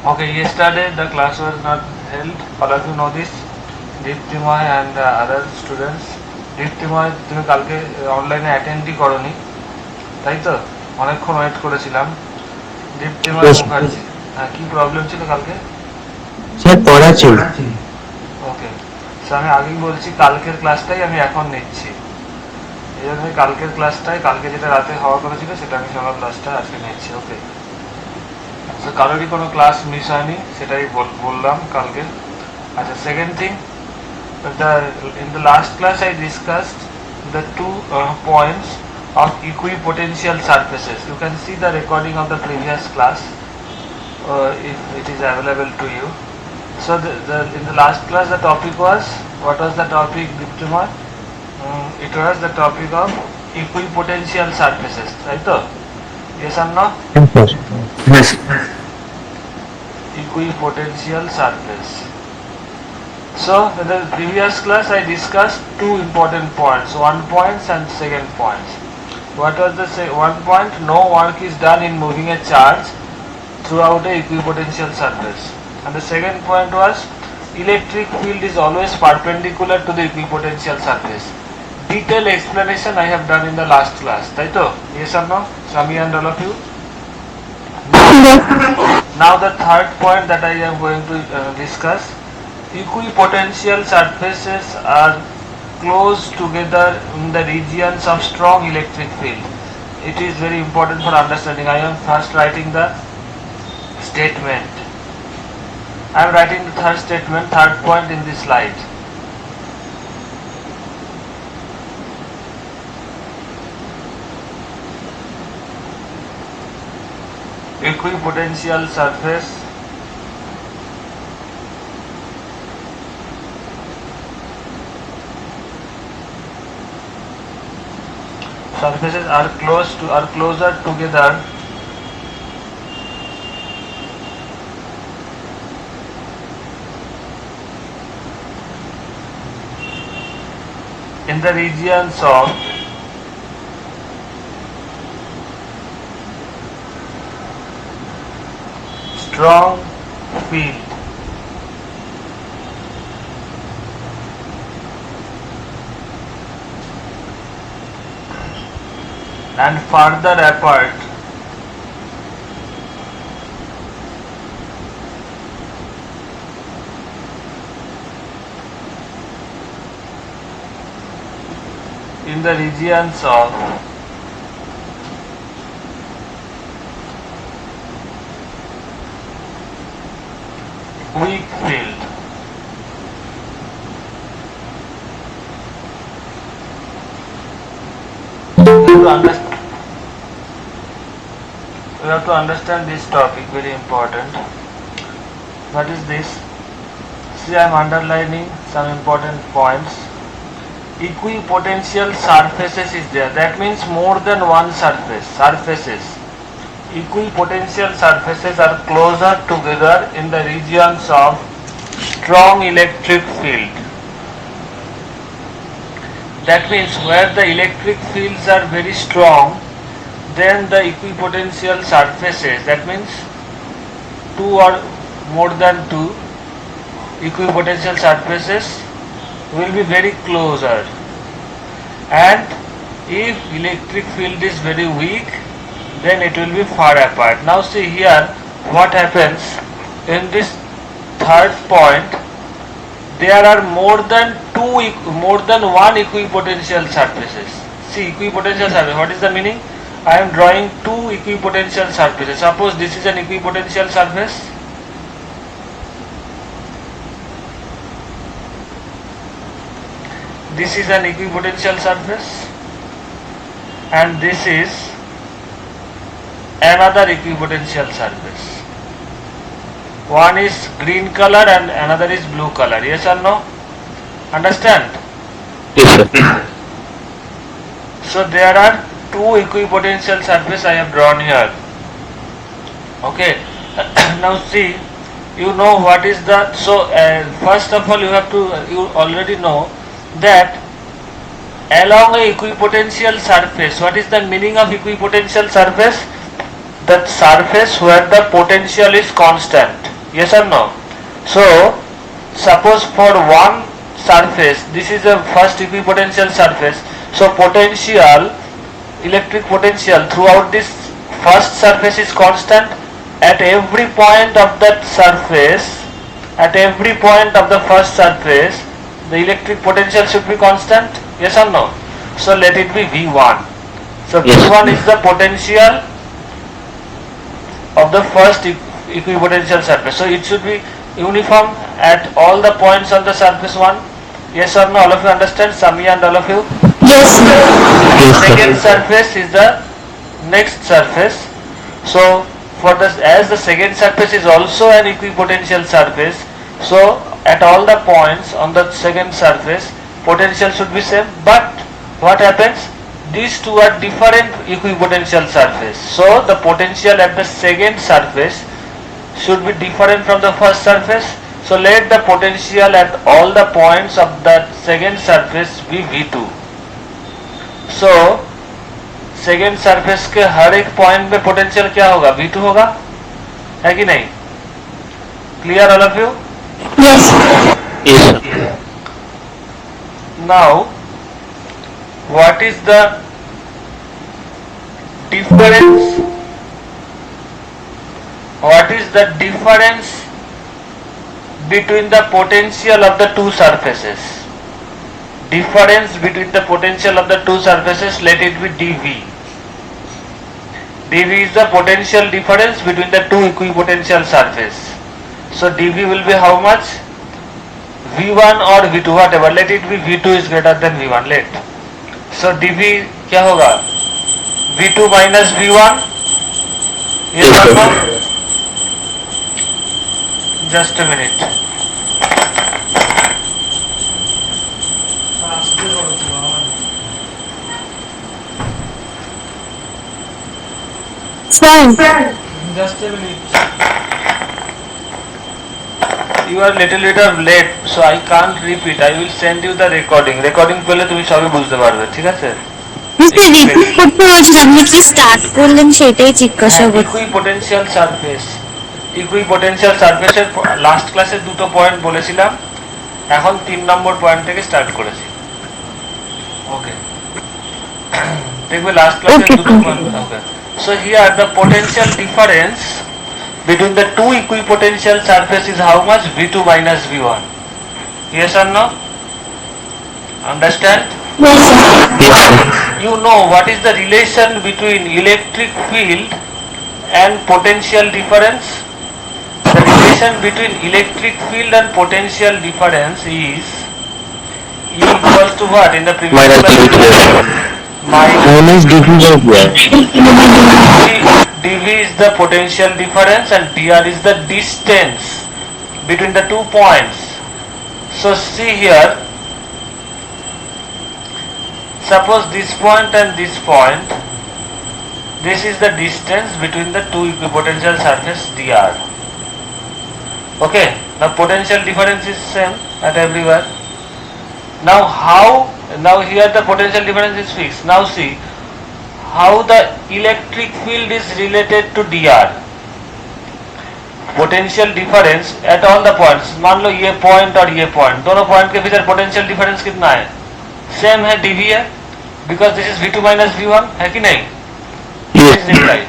Okay, yesterday the class was not held. All of you know this. Deeptimoy and other students. Deeptimoy তুমি কালকে অনলাইনে অ্যাটেন্ডই করনি, তাই তো? অনেকক্ষণ ওয়েট করেছিলাম। দীপ্তিময় মুখার্জি, কি প্রবলেম ছিল কালকে? স্যার পড়া ছিল। ওকে, সো আমি আগেই বলছি কালকের ক্লাসটাই আমি এখন নিচ্ছি। এই জন্য কালকের ক্লাসটাই, কালকে যেটা রাতে হওয়া করেছিল সেটা আমি সকাল ক্লাসটা আজকে নিচ্ছি। ওকে, সো কারোরই কোনো ক্লাস মিস হয়নি, সেটাই বললাম কালকে। আচ্ছা, second thing, in the last class I discussed the two points of equipotential surfaces. You can see the recording of the previous class if it is available to you. So in the last class the topic was, what was the topic, Diptimar? It was the topic of equipotential surfaces, right? Yes or no? Yes. Equipotential surface. So in the previous class I discussed two important points, one point and second point. What was the one point? No work is done in moving a charge throughout a equipotential surface. And the second point was, electric field is always perpendicular to the equipotential surface. Detailed explanation I have done in the last class, right? Yes or no, Swami and all of you? Now the third point that I am going to discuss. Equipotential surfaces are close together in the regions of strong electric field. It is very important for understanding. I am first writing the statement. I am writing the third statement, third point in this slide. Equipotential surface surfaces are closer together in the regions of strong field and further apart in the regions of weak field. You have to understand this topic, very important. What is this? See, I am underlining some important points. Equipotential surfaces is there. That means more than one surfaces. Equipotential surfaces are closer together in the regions of strong electric field. That means where the electric fields are very strong, then the equipotential surfaces, that means two or more than two equipotential surfaces will be very closer, and if electric field is very weak, then it will be far apart. Now see here what happens in this third point. There are more than one equipotential surfaces. See, equipotential surface, what is the meaning? I am drawing two equipotential surfaces. Suppose this is an equipotential surface. This is an equipotential surface, and this is another equipotential surface. One is green color and another is blue color. Yes or no? Understand? Yes, sir. So there are two equipotential surface I have drawn here. Okay. Now see, you know what is the, so first of all you already know that along a equipotential surface, what is the meaning of equipotential surface? That surface where the potential is constant. Yes or no? So suppose for one surface, this is a first equipotential surface, so potential, electric potential throughout this first surface is constant. At every point of that surface, at every point of the first surface, the electric potential should be constant. Yes or no? So let it be V1. So Yes. V1 is the potential of the first equipotential surface. So it should be uniform at all the points on the surface 1. Yes or no? All of you understand? Sami and all of you? Yes, sir. Yes, Second sir. surface is the next surface. So for the, as the second surface is also an equipotential surface, so at all the points on the second surface potential should be same. But what happens? These two are different equipotential surface, so the potential at the second surface should be different from the first surface. So let the potential at all the points of that second surface be V2. So second surface के हर एक point में potential क्या होगा? V2 होगा, है कि नहीं? Clear all of you? Yes. Yes, sir. Now what is the difference? What is the difference between the potential of the two surfaces? Difference between the potential of the two surfaces, let it be dV. dV is the potential difference between the two equipotential surface. So dV will be how much? V1 or V2, whatever, let it be V2 is greater than V1, let. So dV क्या होगा? V2 minus V1. Yes or no? Just a minute. Fine. Just a minute. You are little bit of late, so I can't repeat. I will send you the recording. Recording পেলে তুমি সবই বুঝতে পারবে, ঠিক আছে? Mister repeat করতে বলছেন, আপনি কি স্টার্ট করলেন সেটাই জিজ্ঞাসা করছি। ইকুইপোটেনশিয়াল সারফেস, ইকুইপোটেনশিয়াল সারফেসের লাস্ট ক্লাসে দুটো পয়েন্ট বলেছিলাম, এখন 3 নম্বর পয়েন্ট থেকে স্টার্ট করেছি। ওকে, দেখবে লাস্ট ক্লাসে দুটো point. Okay, so here the potential difference between the two equipotential surfaces is how much? V2 minus V1. Yes or no? Understand? Yes, sir. Yes, sir. You know what is the relation between electric field and potential difference? The relation between electric field and potential difference is E equals to what in the previous Minus class? dV. Minus dV by dr. dV is the potential difference and dr is the distance between the 2 points. So see here, suppose this point and this point, this is the distance between the two equipotential surface dr. Okay, now potential difference is same at everywhere. Now here the potential difference is fixed. Now see how the electric field is related to dr. Potential difference at all the points, मान लो ये point और ये point, दोनों point के भीतर potential difference कितना है? Same है, dV है, because this is V2 minus V1, है कि नहीं? Yes. Is it right?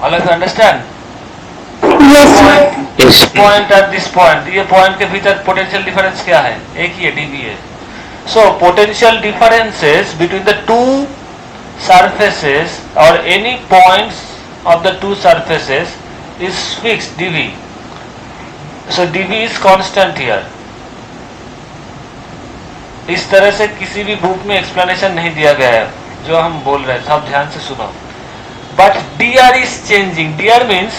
All of you understand? Yes, sir. Yes. Point at this point, ये point के भीतर potential difference क्या है? एक ही है, dV है. So potential differences between the two surfaces or any points of the two surfaces is fixed dV. So dV is constant here. इस तरह से किसी भी बुक में एक्सप्लेनेशन नहीं दिया गया है जो हम बोल रहे हैं, सब ध्यान से सुनो. But dr is changing. dr means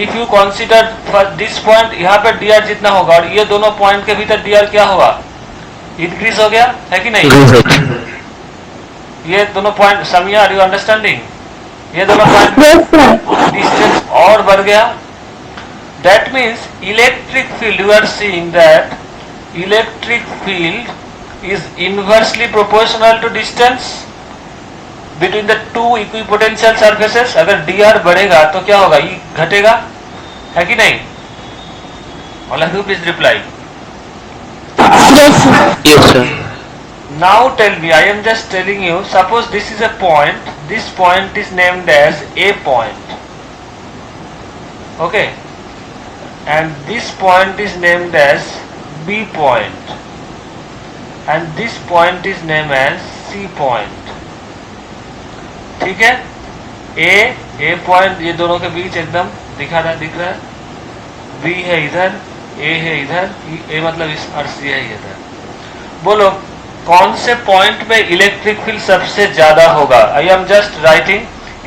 if you consider for this point, यहाँ पे dr जितना होगा और ये दोनों पॉइंट के भीतर dr क्या होगा? इंक्रीज हो गया, है कि नहीं? ये दोनों point, Samiya are you understanding? ये दोनों पॉइंट Yes, sir. डिस्टेंस और बढ़ गया. That means electric field, you are seeing that electric field is inversely proportional to distance between the two equipotential surfaces. अगर dr बढ़ेगा तो क्या होगा? E घटेगा. है कि नहीं? All of you please reply. Yes, sir. Yes, sir. Now tell me, I am just telling you, suppose this is a point, this point is named as A point, okay, and this point is named as B point, and this point is named as C point, ठीक है? A point ये दोनों के बीच एकदम दिख रहा है, B है इधर, A है इधर, A मतलब इस और C है इधर। बोलो कौन से पॉइंट पे इलेक्ट्रिक फील्ड सबसे ज्यादा होगा? I am just writing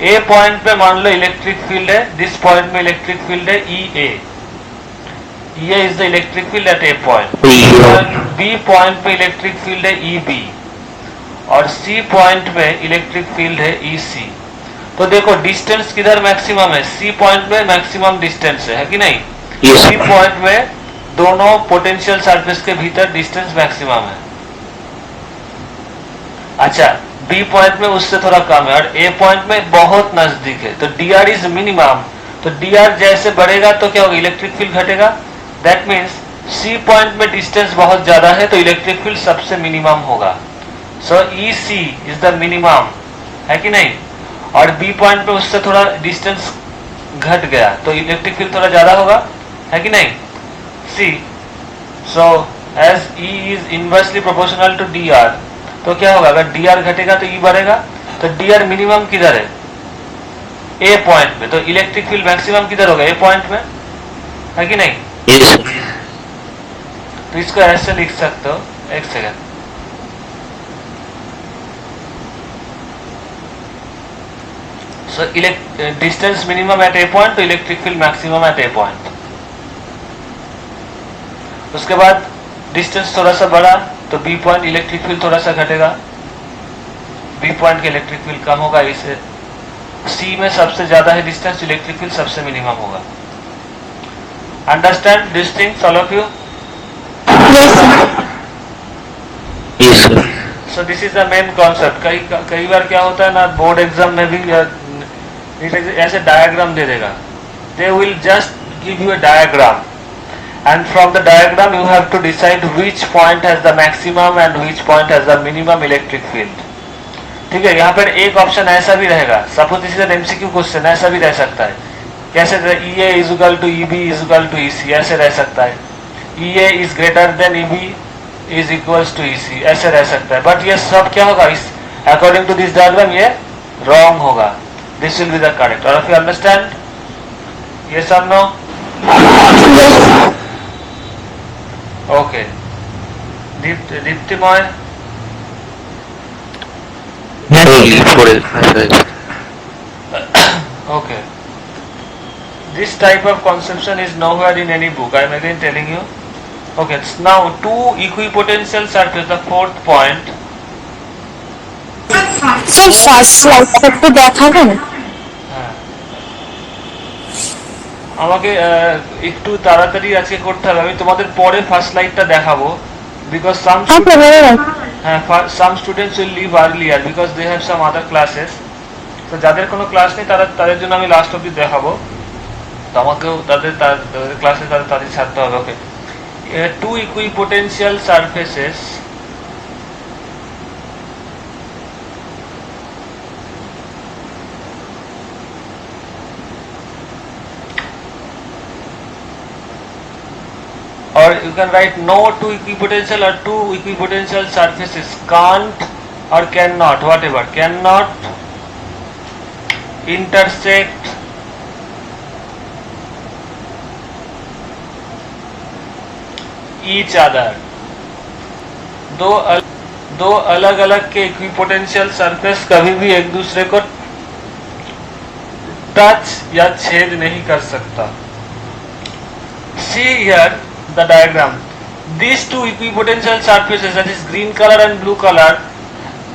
a point पे मान लो इलेक्ट्रिक फील्ड है, दिस पॉइंट में इलेक्ट्रिक फील्ड है E A is the electric field at a point. B point पे इलेक्ट्रिक फील्ड है ई बी और सी पॉइंट में इलेक्ट्रिक फील्ड है ई सी। तो देखो डिस्टेंस किधर मैक्सिमम है? सी पॉइंट में मैक्सिमम डिस्टेंस है कि नहीं? Yes. सी पॉइंट में दोनों पोटेंशियल सरफेस के भीतर डिस्टेंस मैक्सिमम है। अच्छा, बी पॉइंट में उससे थोड़ा कम है और ए पॉइंट में बहुत नजदीक है, तो डी आर इज मिनिमम। तो डी आर जैसे बढ़ेगा तो क्या होगा? इलेक्ट्रिक फील्ड घटेगा। दैट मीन्स सी पॉइंट में डिस्टेंस बहुत ज्यादा है तो इलेक्ट्रिक फील्ड सबसे मिनिमम होगा। सो ई सी इज द मिनिमम, है कि नहीं? और बी पॉइंट पे उससे थोड़ा डिस्टेंस घट गया तो इलेक्ट्रिक फील्ड थोड़ा ज्यादा होगा, है कि नहीं? See so as E is inversely proportional to D R, तो क्या होगा? अगर डी आर घटेगा तो ई बढ़ेगा। तो डी आर मिनिमम किधर है? ए पॉइंट में। तो इलेक्ट्रिक फील्ड मैक्सिमम किधर होगा? ए पॉइंट में, है कि नहीं? Yes, sir. तो इसको ऐसे लिख सकते हो, एक second. So distance minimum at a point तो electric field maximum at a point. उसके बाद डिस्टेंस थोड़ा सा बढ़ा तो बी पॉइंट इलेक्ट्रिक फील्ड थोड़ा सा घटेगा, बी पॉइंट के इलेक्ट्रिक फील्ड कम होगा। इसे सी में सबसे ज्यादा है डिस्टेंस, इलेक्ट्रिक फील्ड सबसे मिनिमम होगा। Understand this things all of you? Yes, sir. Yes, sir. So this is the main concept. कई बार क्या होता है ना, बोर्ड एग्जाम में भी ऐसे डायग्राम दे देगा। They will just give you a diagram and from the diagram you have to decide which point has the maximum and which point has the minimum electric field। ठीक है, यहाँ पर एक option ऐसा भी रहेगा, suppose this is an MCQ question, ऐसा भी रह सकता है। कैसे? E A is equal to E B is equal to E C, ऐसे रह सकता है। E A is greater than E B is equals to E C, ऐसे रह सकता है। बट ये सब क्या होगा? इस अकॉर्डिंग टू दिस डायग्राम ये रॉन्ग होगा। This will be the correct. और इफ यू अंडरस्टैंड, यस और no? Okay. Deeptimoy? Only for it. Okay. This type of conception is nowhere in any book. I am again telling you. Okay. Now two equipotential surface, the fourth point. Sir, first slide একটু দেখাবেন? আমাকে একটু তাড়াতাড়ি আজকে করতে হবে। আমি তোমাদের পরে ফার্স্ট স্লাইডটা দেখাবো because some students will leave earlier because they have some other classes. তো যাদের কোনো ক্লাস নেই তাদের জন্য আমি লাস্ট অবধি দেখাবো। তো আমাকেও তাদের ক্লাসে তাদের ছাড়তে হবে। Okay, two equipotential surfaces or you can write no two equipotential or two equipotential surfaces can't or cannot, whatever, cannot intersect each other। दो अलग अलग के इक्विपोटेंशियल सरफेस कभी भी एक दूसरे को टच या छेद नहीं कर सकता। See here the diagram. These two equipotential surfaces, that is green color and blue color,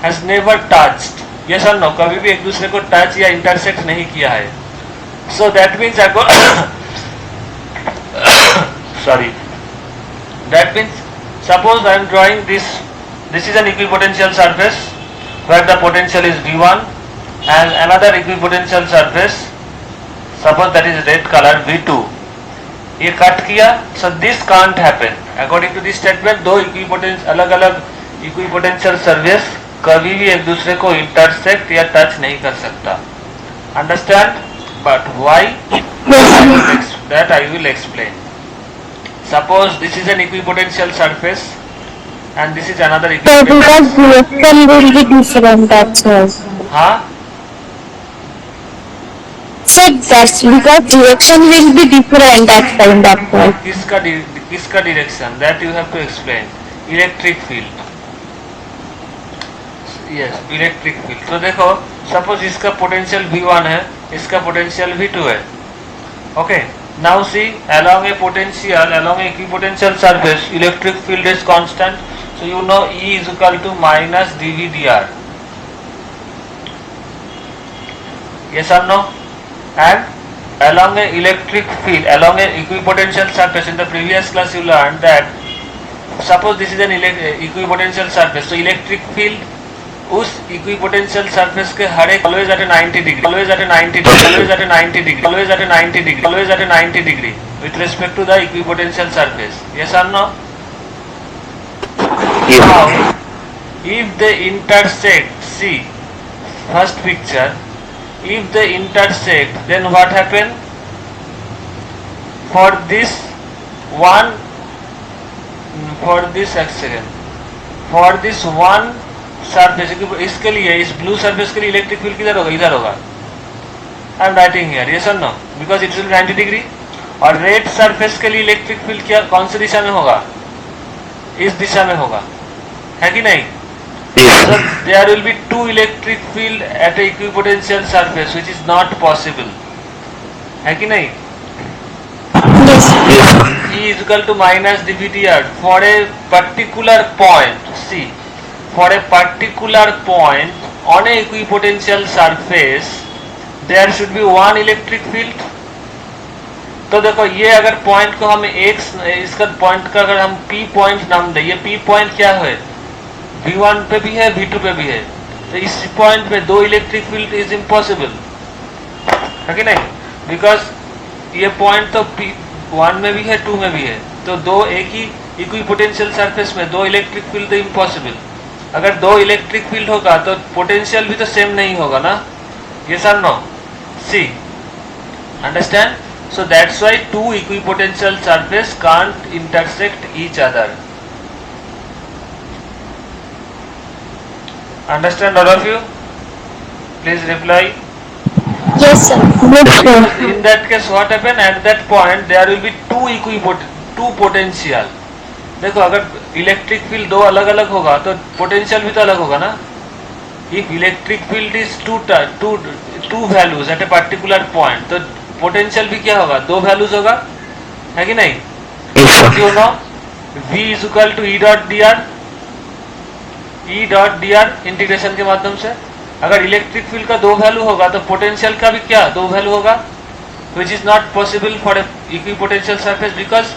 has never touched. Yes or no? कभी भी एक दूसरे को टच या इंटरसेक्ट नहीं किया है। So that means sorry. That means suppose I am drawing this. This is an equipotential surface where the potential is V1 and another equipotential surface, suppose that is red color V2, ये cut किया, so this can't happen. According to this statement, दो equipotential अलग अलग equipotential surface कभी भी एक दूसरे को इंटरसेक्ट या टच नहीं कर सकता. Understand? But why? That I will explain. Suppose this is an equipotential surface and this is another So equipotential. because direction will be different, that's why. हाँ, So that's because direction will be different that time, that's why. किसका direction? That you have to explain. Electric field. Yes, electric field. तो देखो, suppose इसका potential V1 है, इसका potential V2 है. Okay. Now see, along a potential, along a equipotential surface, electric field is constant. So you know E is equal to minus dV dr. Yes or no? And along a electric field, along a equipotential surface, in the previous class you learned that suppose this is an equipotential surface, so electric field उस equipotential surface के हर एक always at a 90 degree, always at a 90 degree, always at a 90 degree, always at a 90 degree, always at a 90 degree with respect to the equipotential surface. Yes or no? Yes. Now, if they intersect, see, first picture, if they intersect, then what happen? For this one, for this second, for this one surface, इसके लिए इस blue surface के लिए electric field किधर होगा? इधर होगा. I am writing here, yes or no? Because it will be 90 degree. और रेड सरफेस के लिए इलेक्ट्रिक फील्ड क्या कौन सी दिशा में होगा? इस दिशा में होगा, है कि नहीं? Yes. So there will be two electric field at a equipotential surface, which is not possible. है कि नहीं? Yes. Yes. E is equal to minus dV dr for a particular point. See, for a particular point on a equipotential surface, there should be one electric field. तो देखो ये अगर point को हम एक इसका पॉइंट का अगर हम P पॉइंट नाम दें, ये P पॉइंट क्या है? V1 पे भी है, V2 पे भी है. तो इस पॉइंट पे दो इलेक्ट्रिक फील्ड इज इम्पॉसिबल, है कि नहीं? बिकॉज ये पॉइंट तो P1 में भी है, 2 में भी है. तो दो एक ही इक्विपोटेंशियल सरफेस में दो इलेक्ट्रिक फील्ड तो इम्पॉसिबल. अगर दो इलेक्ट्रिक फील्ड होगा तो पोटेंशियल भी तो सेम नहीं होगा ना. यस और no? See, understand? So that's why two equipotential surface can't intersect each other. Understand all of you? Please reply. Yes, sir. Good, sir. In that case, what happen? At that point, there will be two potential. देखो अगर electric field दो अलग अलग होगा तो potential भी तो अलग होगा ना. If electric field is two values at a particular point, तो पोटेंशियल भी क्या होगा? दो वैल्यूज होगा, है कि नहीं? Yes, sir. क्यों ना? V is equal to E dot dr. E dot dr integration के माध्यम से अगर इलेक्ट्रिक फील्ड का दो वैल्यू होगा तो पोटेंशियल का भी क्या दो वैल्यू होगा, which is not possible for a equipotential surface, because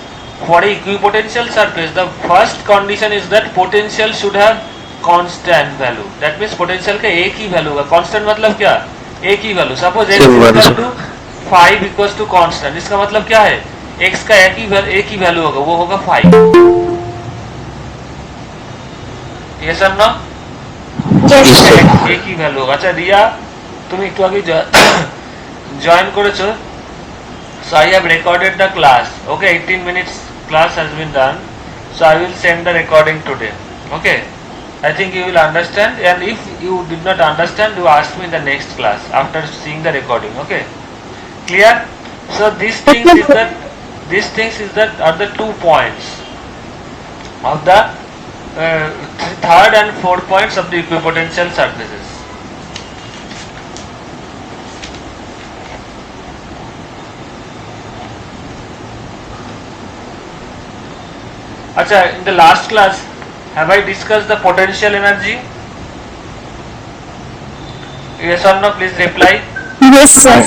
for a equipotential surface the first condition is that potential should have constant value. That means potential का एक ही वैल्यू होगा. constant मतलब क्या? एक ही value. Suppose x equal to 5 equals to constant, इसका मतलब क्या है? x का एक ही वैल्यू होगा, वो होगा 5. ये सब ना Yes, sir. एक ही वैल्यू होगा. अच्छा रिया, तुम একটু আগে জয়েন করেছো. So I have recorded the class. Okay, 18 minutes class has been done. So I will send the recording today. Okay, I think you will understand, and if you did not understand, you ask me in the next class after seeing the recording. Okay, clear? So these things are the 2 points of the third and fourth points of the equipotential surfaces. Acha, in the last class have I discussed the potential energy? Yes or no? Please reply. Yes, sir.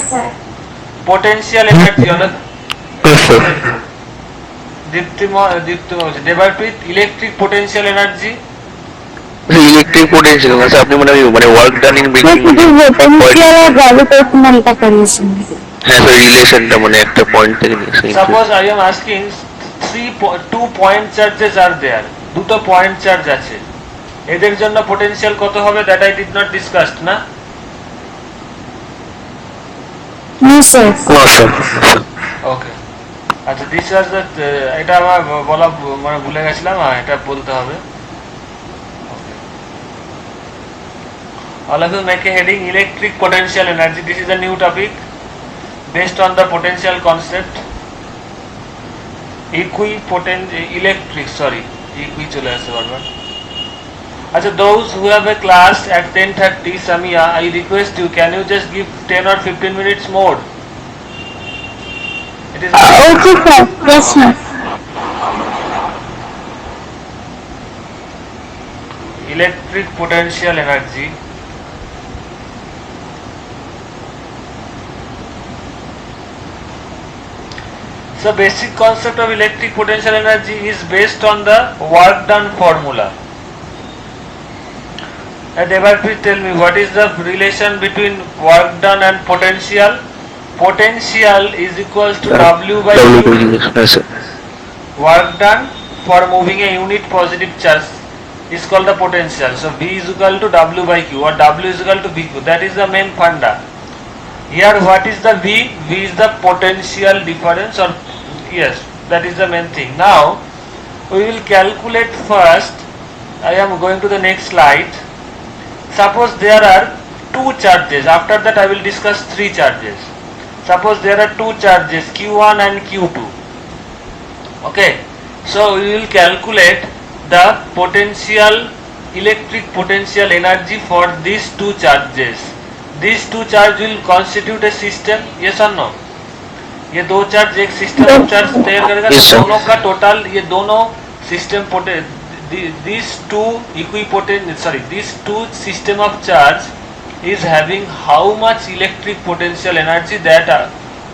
Potential energy হলো Yes, sir. Debarpreet, electric potential energy. Electric potential মানে আপনি মানে work done in Yes, it is potential or gravitational का condition. হ্যাঁ sir রিলেশনটা মানে একটা point থেকে নিয়ে এসে Suppose I am asking 2 point charges are there. দুটো পয়েন্ট চার্জ আছে, এদের জন্য পোটেনশিয়াল কত হবে? That I did not discuss না। No sir. না স্যার ওকে, আচ্ছা দিস ওয়াজ দ্য, এটা আমার বলা মানে ভুলে গেছিলাম, এটা বলতে হবে। All of you make a heading electric potential energy. This is a new topic based on the potential concept. Electric, sorry, equi চলে আসছে বারবার। আচ্ছা, those who have a class at 10:30, Samia, I request you, can you just give 10 or 15 minutes more? It is okay sir, yes sir. electric potential energy. So basic concept of electric potential energy is based on the work done formula. And ever please tell me, what is the relation between work done and potential? Potential is equals to W by Q. হ্যাঁ sir Work done for moving a unit positive charge is called the potential. So V is equal to W by Q, or W is equal to VQ. That is the main funda. Here what is the V? V is the potential difference, or yes, that is the main thing. Now we will calculate first. I am going to the next slide. Suppose there are two charges. After that I will discuss three charges. Suppose there are two charges, Q1 and Q2. Okay, so we will calculate the potential, electric potential energy for these two charges. These two charges will constitute a system, yes or no? ये दो charge एक system of charge तैयार करेगा, Yes, तो sir. दोनों का total, ये दोनों system these two these two system of charge is having how much electric potential energy, that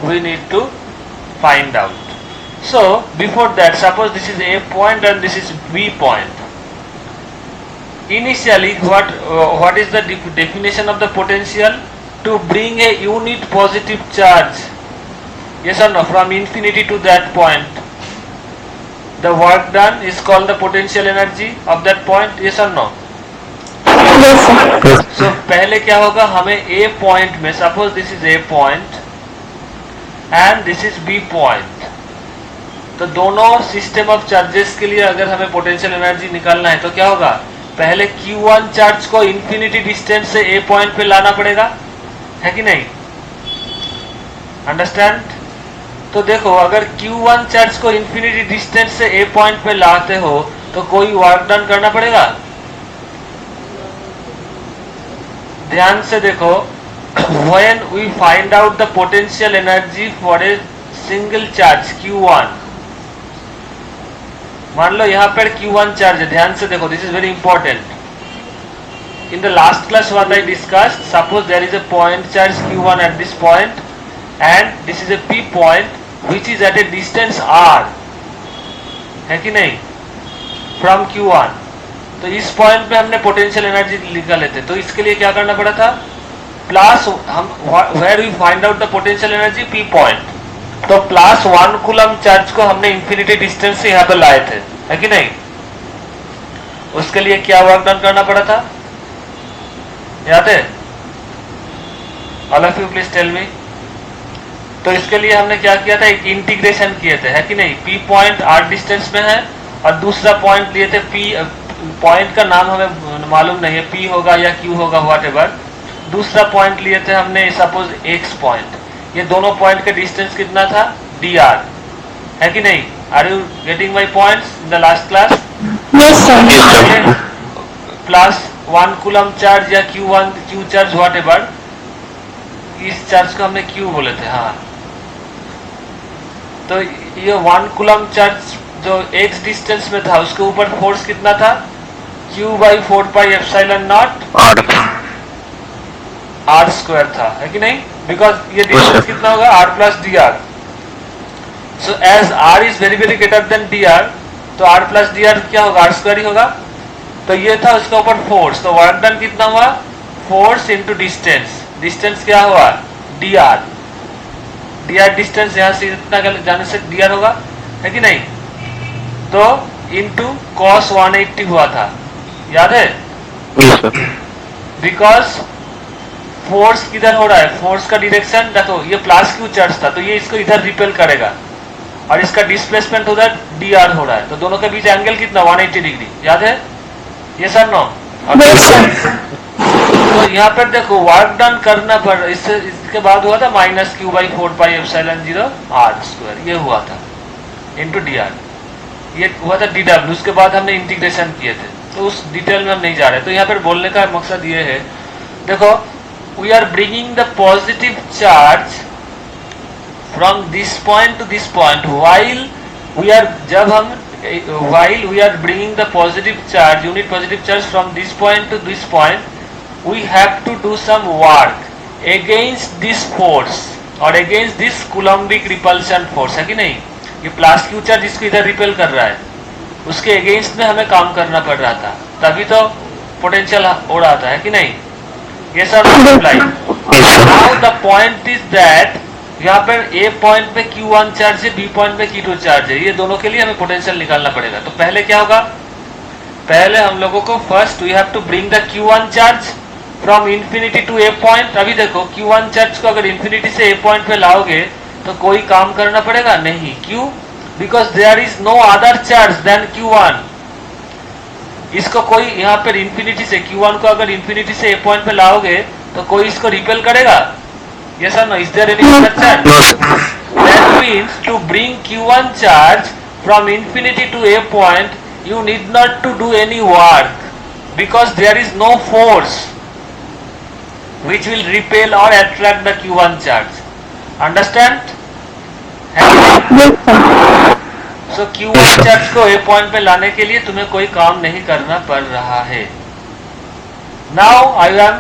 we need to find out. So before that, suppose this is A point and this is B point. Initially what is the definition of the potential? To bring a unit positive charge, yes or no, from infinity to that point, the work done is called the potential energy of that point, yes or no? Yes sir. So पहले क्या होगा, हमें A point में, suppose this is A point and this is B point, तो दोनों system of charges के लिए अगर हमें पोटेंशियल एनर्जी निकालना है तो क्या होगा, पहले Q1 चार्ज को इंफिनिटी डिस्टेंस से A पॉइंट पे लाना पड़ेगा, है कि नहीं? अंडरस्टैंड? तो देखो, अगर Q1 चार्ज को इंफिनिटी डिस्टेंस से A पॉइंट पे लाते हो तो कोई वर्क डन करना पड़ेगा। ध्यान से देखो, when we find out the potential energy for a single charge Q1, मान लो यहाँ पर Q1 चार्ज है, ध्यान से देखो, this is very important. In the last class what I discussed, suppose there is a point charge Q1 at this point and this is a P point which is at a distance R, है कि नहीं, from Q1. तो इस point पे हमने potential energy निकाले थे, तो इसके लिए क्या करना पड़ा था, प्लस हम where we find out the potential energy P point, तो +1 कूलम चार्ज को हमने इंफिनिटी डिस्टेंस से यहाँ पे लाए थे, है कि नहीं? उसके लिए क्या वर्क डन करना पड़ा था, याद है? All of you please tell me. तो इसके लिए हमने क्या किया था, एक इंटीग्रेशन किए थे, है कि नहीं? P पॉइंट R डिस्टेंस में है और दूसरा पॉइंट लिए थे P, पॉइंट का नाम हमें मालूम नहीं है, P होगा या Q होगा, व्हाटएवर। दूसरा पॉइंट लिए थे हमने, सपोज X पॉइंट, ये दोनों पॉइंट का डिस्टेंस कितना था, dr, है कि नहीं? Are you getting my points in the last class? Yes sir. +1 coulomb charge या Q चार्ज व्हाटएवर, इस चार्ज को हमने Q बोले थे, हाँ। तो ये 1 कूलम चार्ज जो X डिस्टेंस में था उसके ऊपर फोर्स कितना था, Q/4πε0 R² था, है कि नहीं? बिकॉज ये डिस्टेंस कितना होगा, R + dr. So as R is very very greater than dr, तो R + dr क्या होगा, R² ही होगा। तो ये था उसके ऊपर फोर्स, तो वर्क डन कितना हुआ, फोर्स इंटू डिस्टेंस, डिस्टेंस क्या हुआ, dr, dr डिस्टेंस यहाँ से इतना जाने से dr होगा, है कि नहीं? तो इनटू cos 180 हुआ था, याद है? Yes sir. बिकॉज फोर्स किधर हो रहा है, फोर्स का डायरेक्शन देखो, ये प्लस क्यू चार्ज था तो ये इसको इधर रिपेल करेगा और इसका डिस्प्लेसमेंट उधर dr हो रहा है, तो दोनों के बीच एंगल कितना 180 डिग्री, याद है? ये सर नो। तो यहाँ पर देखो वर्क डन करना पड़, इसके बाद हुआ था -q/4πε0 r², ये हुआ था इनटू dr, ये हुआ था dw। उसके बाद हमने इंटीग्रेशन किए थे, तो उस डिटेल में हम नहीं जा रहे। तो यहाँ पर बोलने का मकसद ये है, देखो we are bringing the positive charge from this point to this point while we are bringing the positive charge, unit positive charge from this point to this point, we have to do some work against this force और against this coulombic repulsion force, है कि नहीं? ये plus Q charge इसको इधर repel कर रहा है, उसके अगेंस्ट में हमें काम करना पड़ रहा था, तभी तो पोटेंशियल हो रहा था, है कि नहीं? ये सब apply. Now the point is that यहाँ पर ए पॉइंट पे Q1 चार्ज है, बी पॉइंट पे Q2 चार्ज है, ये दोनों के लिए हमें पोटेंशियल निकालना पड़ेगा। तो पहले क्या होगा, पहले हम लोगों को first we have to bring the Q1 charge from infinity to a point. अभी देखो Q1 चार्ज को अगर इंफिनिटी से ए पॉइंट पे लाओगे तो कोई काम करना पड़ेगा नहीं, क्यों? Because there is no other charge than Q1। इसको कोई यहाँ पर इंफिनिटी से Q1 को अगर इंफिनिटी से ए पॉइंट पे लाओगे तो कोई इसको रिपेल करेगा? यस और no? Is there any other charge? That means to bring Q1 charge from infinity to a point you need not to do any work because there is no force which will repel or attract the Q1 charge. Understand? So Q1 charge को A point पे लाने के लिए तुम्हें कोई काम नहीं करना पड़ रहा है। Now I am,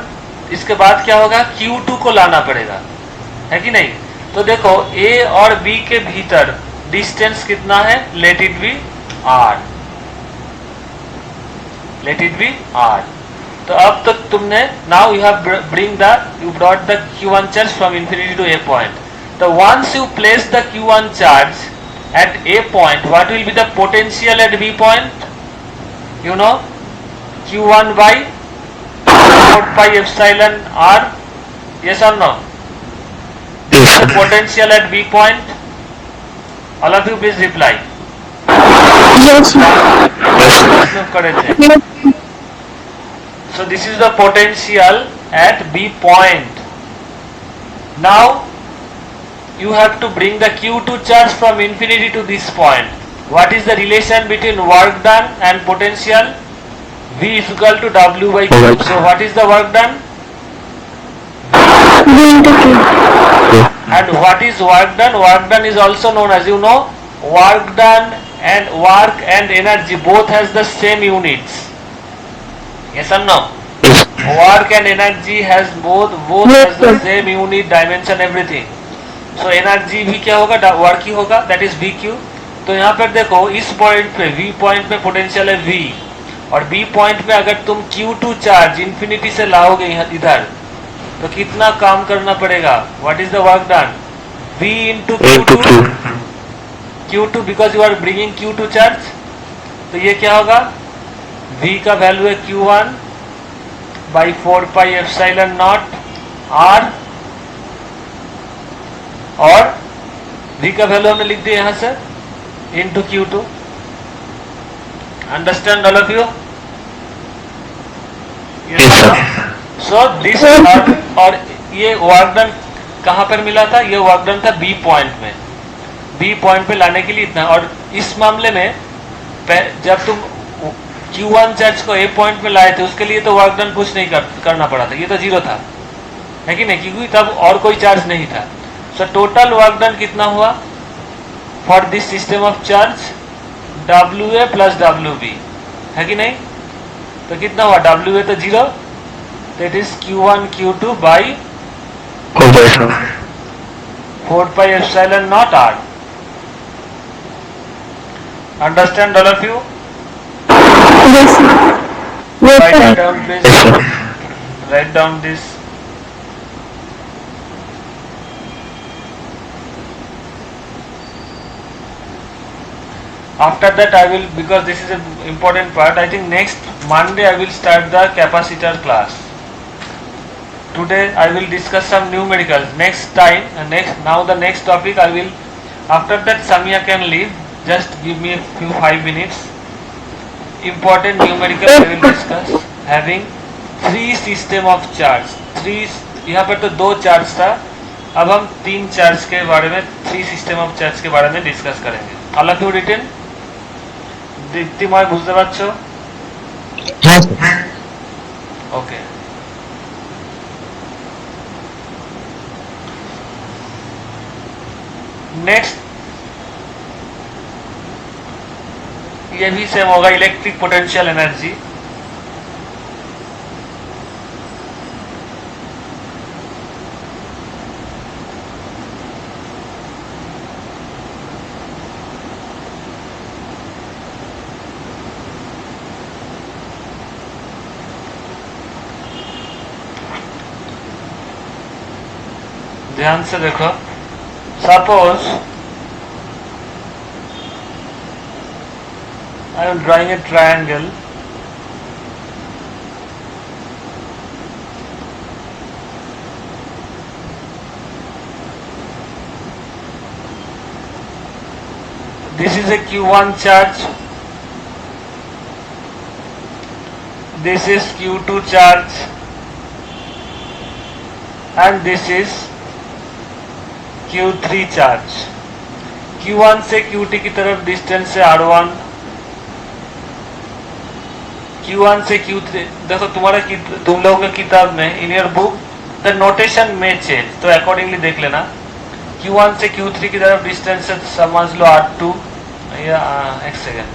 इसके बाद क्या होगा, Q2 को लाना पड़ेगा, है कि नहीं? तो देखो A और B के भीतर डिस्टेंस कितना है, let it be R, let it be R। तो अब तक तुमने now you have brought the Q1 charge from infinity to A point। तो once you place the Q1 charge at A point, what will be the potential at B point? You know, Q1 by 4πε R, yes or no? This is the potential at B point. All of you please reply. Yes. So this is the potential at B point. Now you have to bring the Q2 charge from infinity to this point. What is the relation between work done and potential? V is equal to W by Q. So what is the work done? And what is work done? Work done is also known as, you know, work done and work and energy both has the same units. Yes or no? Work and energy has both has the same unit, dimension, everything. So energy भी क्या होगा, work ही होगा, that is VQ। तो यहाँ पर देखो इस point पे V पॉइंट पे पोटेंशियल है V, और B पॉइंट पे अगर तुम Q2 चार्ज इंफिनिटी से लाओगे इधर तो कितना काम करना पड़ेगा? What is the work done? V into Q2 because you are bringing Q2 charge. तो ये क्या होगा, V का वैल्यू है Q1 by 4πε0 R, और V का वैल्यू हमने लिख दिया यहाँ से into Q2। Understand all of you? Yes sir। So this और ये वर्क डन कहाँ पर मिला था? ये वर्क डन था B पॉइंट में, B पॉइंट पे लाने के लिए इतना। और इस मामले में जब तुम Q1 चार्ज को A पॉइंट पे लाए थे उसके लिए तो वर्क डन कुछ नहीं करना पड़ा था, ये तो जीरो था, है कि नहीं? क्योंकि तब और कोई चार्ज नहीं था। सो टोटल वर्क डन कितना हुआ for this system of charge? WA plus WB, है कि नहीं? तो कितना हुआ, WA तो zero, that is Q1 Q2 by 4πε0 R। Understand all of you? Yes. Write it down please. Write down this. after that I will, because this is an important part, I think next Monday I will start the capacitor class. Today I will discuss some numericals. Next time, now the next topic I will, after that Samia can leave, just give me a few 5 minutes. Important numerical I will discuss, having 3 system of charge. 3, यहाँ पर तो 2 charge था, अब हम 3 charge के बारे में, 3 system of charge के बारे में डिस्कस करेंगे. All of you written? Diptimoy বুঝতে পারছো? হ্যাঁ স্যার। ओके. नेक्स्ट ये भी सेम होगा, इलेक्ट्रिक पोटेंशियल एनर्जी. ध्यान से देखो. Suppose I am drawing a triangle. This is a Q1 charge. This is Q2 charge. And this is Q3 charge. Q1 से Q2 की तरफ डिस्टेंस है R1. Q1 से Q3, देखो तुम लोगों की किताब में, in your book the notation में चेंज, तो अकॉर्डिंगली देख लेना. Q1 से Q3 की तरफ डिस्टेंस है, समझ लो R2 या एक सेकेंड,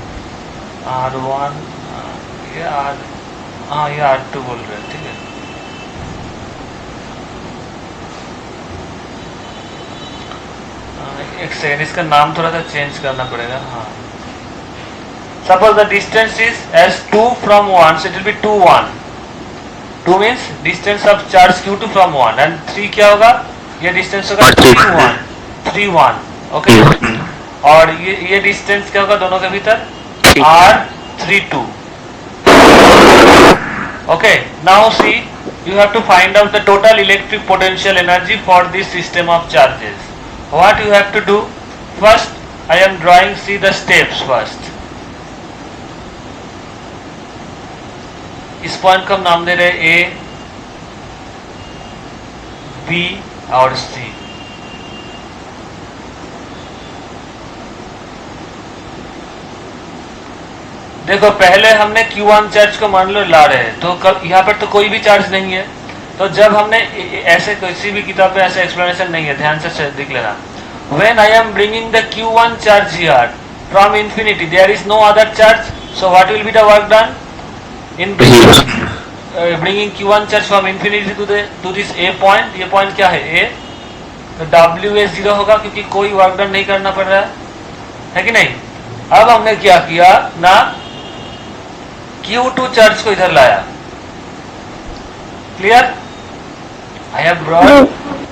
R1 या ये R2 बोल रहे हैं, ठीक है. एक सेकेंड, इसका नाम थोड़ा सा चेंज करना पड़ेगा. हाँ, suppose the distance is as 2 from 1, so it will be 2 1. 2 means distance of charge Q2 from 1, and 3 क्या होगा, ये डिस्टेंस होगा 3 1. ओके, और ये डिस्टेंस क्या होगा दोनों के भीतर, R3 2. Okay, now see you have to find out the total electric potential energy for this system of charges. What you have to do? First, I am drawing, see the steps first. इस point को हम नाम दे रहे A, B और C. देखो पहले हमने Q1 charge को मान लो ला रहे हैं, तो यहाँ पर तो कोई भी चार्ज नहीं है, तो जब हमने ऐसे किसी भी किताब में ऐसा एक्सप्लेनेशन नहीं है, ध्यान से देख लेना. When I am bringing the Q1 charge here from infinity, there is no other charge, so what will be the work done? In bringing Q1 charge from infinity to this A point, ये point क्या है A, तो W A 0 होगा क्योंकि कोई work done नहीं करना पड़ रहा है कि नहीं. अब हमने क्या किया ना, Q2 चार्ज को इधर लाया. Clear? I have brought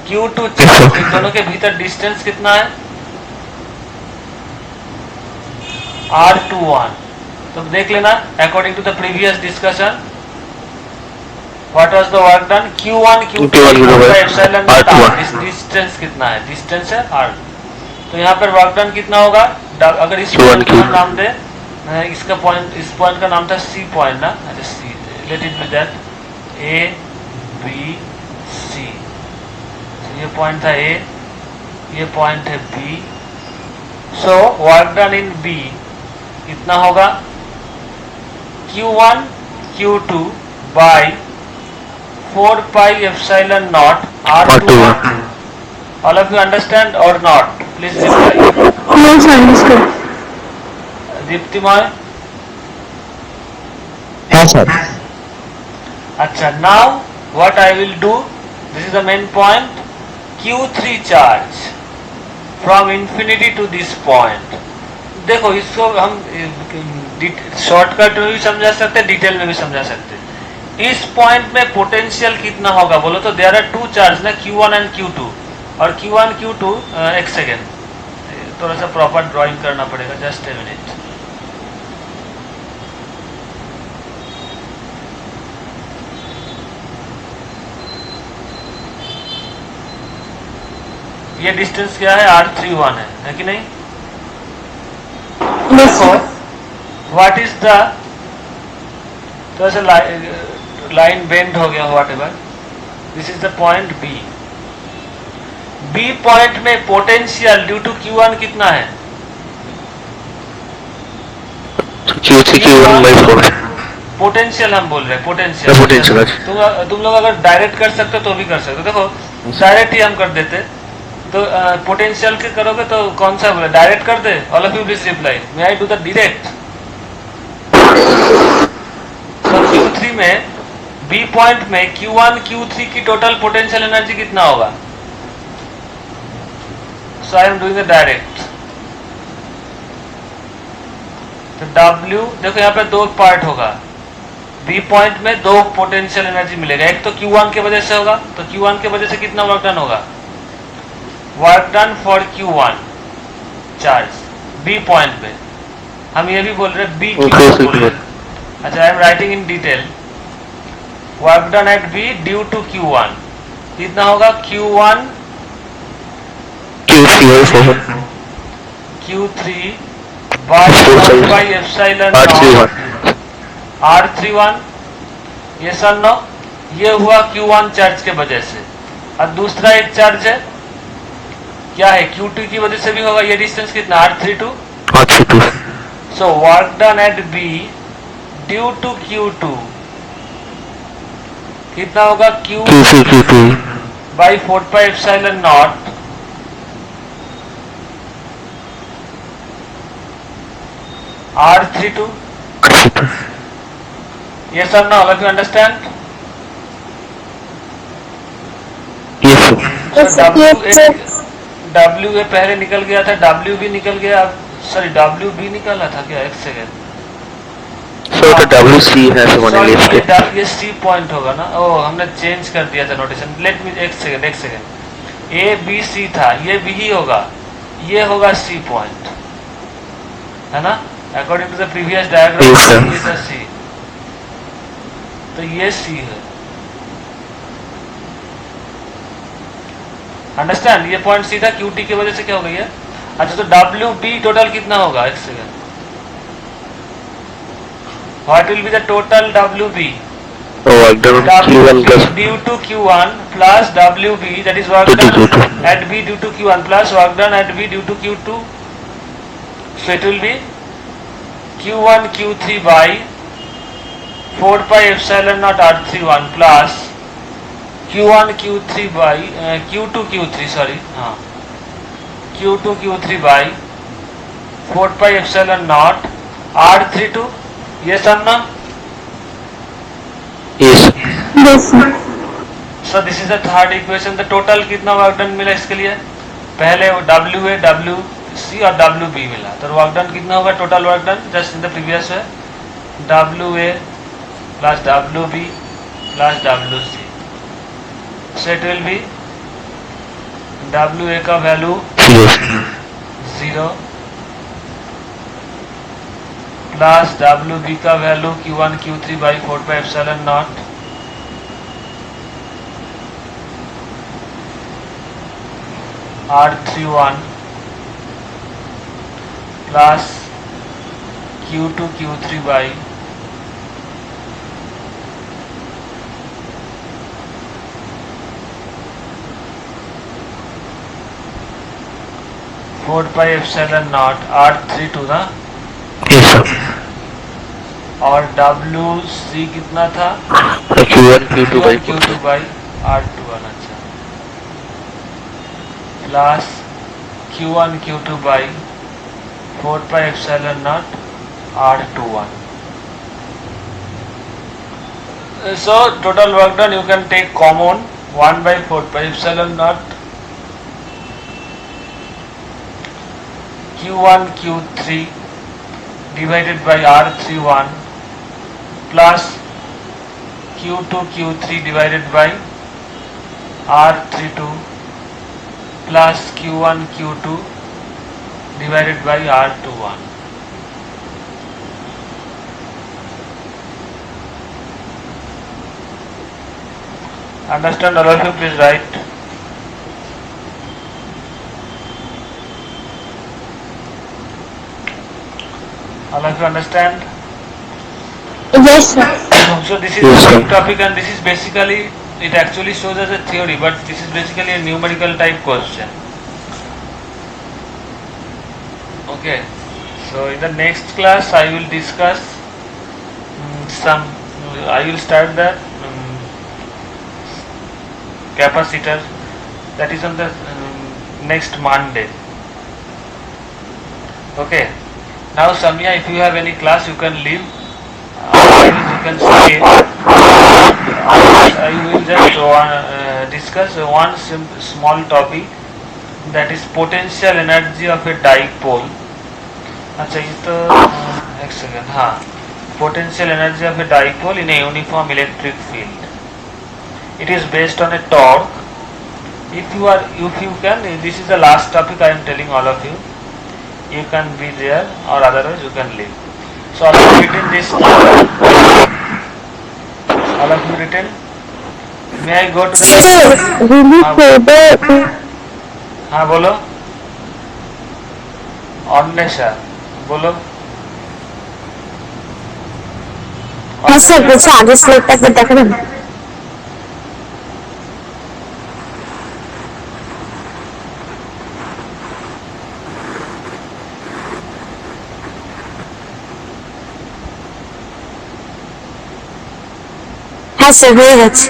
Q2 charge, इन दोनों के भीतर डिस्टेंस कितना है, R21. तो देख लेना, according to the previous discussion, what was the work done, Q1 Q2 epsilon naught R. Distance कितना है, डिस्टेंस है R. तो यहाँ पर वर्क डन कितना होगा, अगर इस पॉइंट का नाम दे, इसका पॉइंट, इस पॉइंट का नाम था C पॉइंट ना, अच्छा C, let it be that A B C. ये पॉइंट था A, ये पॉइंट है B. So work done in B इतना होगा Q1 Q2 by 4 pi epsilon naught R21. All of you understand or not? Please reply. Yes, understood. Diptimayee? हाँ sir. अच्छा, now what I will do, this is the main point, Q3 charge from infinity to this point. देखो इसको हम shortcut में भी समझा सकते हैं, डिटेल में भी समझा सकते हैं. इस पॉइंट में पोटेंशियल कितना होगा बोलो तो, देयर आर 2 चार्ज ना, Q1 एंड Q2, और Q1 Q2, एक सेकेंड थोड़ा सा प्रॉपर ड्राइंग करना पड़ेगा, जस्ट ए मिनट। ये डिस्टेंस क्या है, R31 है कि नहीं? देखो व्हाट इज द, थोड़ा सा लाइन बेंड हो गया, whatever, this is the point B. B point में पोटेंशियल ड्यू टू Q1 कितना है? Q3 Q1 by 4. पोटेंशियल हम बोल रहे हैं, पोटेंशियल। पोटेंशियल, अच्छा। तुम लोग अगर डायरेक्ट कर सकते हो तो भी कर सकते हो। देखो डायरेक्ट ही हम कर देते, तो पोटेंशियल के करोगे तो कौन सा बोले, डायरेक्ट कर दे? All of you please reply, may I do the direct? तो Q3 में, बी पॉइंट में Q1 Q3 की टोटल पोटेंशियल एनर्जी कितना होगा? So I am doing the direct. तो W, देखो यहाँ पे दो पार्ट होगा, बी पॉइंट में दो पोटेंशियल एनर्जी मिलेगा, एक तो Q1 के वजह से होगा, तो Q1 के वजह से कितना वर्क डन होगा? Work done for Q1 charge B point पे, हम ये भी बोल रहे हैं बी बोल रहे हैं। अच्छा, I am writing in detail, work done at B due to Q1 कितना होगा? Q1 Q3 by epsilon R31, ये सन नो, ये हुआ Q1 चार्ज के वजह से। और दूसरा एक चार्ज है, क्या है? Q2 की वजह से भी होगा। ये डिस्टेंस कितना? R32। So work done at B due to Q2 कितना होगा? Q2 by 4 pi epsilon naught R32। Yes or no? All of you understand? W ए पहले निकल गया था, W भी निकल गया, सॉरी W भी निकला था क्या? एक second, So the WC has one left. ये C पॉइंट होगा ना? ओ, हमने चेंज कर दिया था नोटेशन। लेट मी, एक सेकेंड, A B C था, ये B ही होगा, ये होगा C पॉइंट, है ना? According to the previous diagram ये था C, तो ये C है। अंडरस्टैंड? ये पॉइंट C था, QT की वजह से क्या हो गई है? अच्छा, तो WB टोटल कितना होगा? एक second, what will be the total WB? WB due to Q1 plus WB, that is work done at B due to Q1 plus work done at B due to Q2. So it will be Q1 Q3 by 4 pi epsilon naught R31 plus Q1 Q3 by Q2 Q3, sorry, हाँ, Q2 Q3 by 4 pi epsilon naught R32. Yes or no? Yes. So this is the third equation. The total कितना work done मिला इसके लिए? पहले WA, WC और WB मिला, तो work done कितना होगा? Total work done just in the previous है, WA plus WB plus WC. So it will be WA का वैल्यू 0 प्लस WB का value Q1 Q3 by 4 pi epsilon naught R31 plus Q2 Q3 by 4 pi epsilon naught R32 ना? Yes, sir. और WC कितना था? Q1 Q2 by Q2 by R21, अच्छा, plus Q1 Q2 by 4 pi epsilon naught R21. So total work done, you can take common 1 by 4 pi epsilon naught Q1 Q3 divided by R31 plus Q2 Q3 divided by R32 plus Q1 Q2 divided by R21. Understand all of you, please write. All of you understand? Yes, sir. So this is Yes, a sir. big topic, and this is basically, it actually shows as a theory, but this is basically a numerical type question. Okay, so in the next class I will discuss I will start that capacitor, that is on the next Monday. Okay, now Samya, if you have any class you can leave, otherwise you can stay. I will just discuss one small topic, that is potential energy of a dipole. अच्छा ये तो एक second, हाँ, potential energy of a dipole in a uniform electric field. It is based on a torque. If you can, this is the last topic I am telling all of you. You can be there, or otherwise you can leave. So all of you written this. All of you written. May I go to the? Sir, will you say the हाँ बोलो. अन्वेषा बोलो. हाँ sir বলছি আগের স্লাইডটা একবার দেখাবেন হ্যাঁ sir হয়ে গেছে